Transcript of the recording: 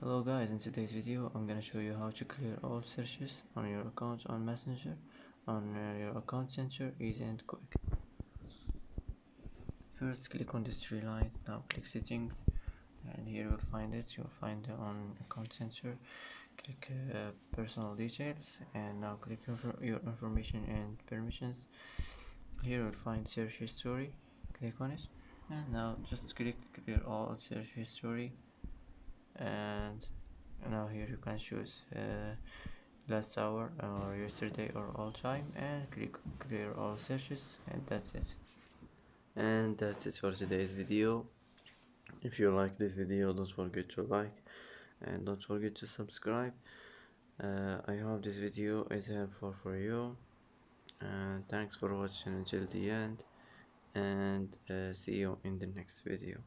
Hello guys, in today's video I'm gonna show you how to clear all searches on your account on Messenger on your account center, easy and quick. First click on this three lines, now click settings, and here you'll find it. You'll find it on account center. Click personal details, and now click your information and permissions. Here you'll find search history, click on it, and now just click clear all search history. And now here you can choose last hour or yesterday or all time, and click clear all searches, and that's it. And that's it for today's video. If you like this video, don't forget to like and don't forget to subscribe. I hope this video is helpful for you, and thanks for watching until the end, and see you in the next video.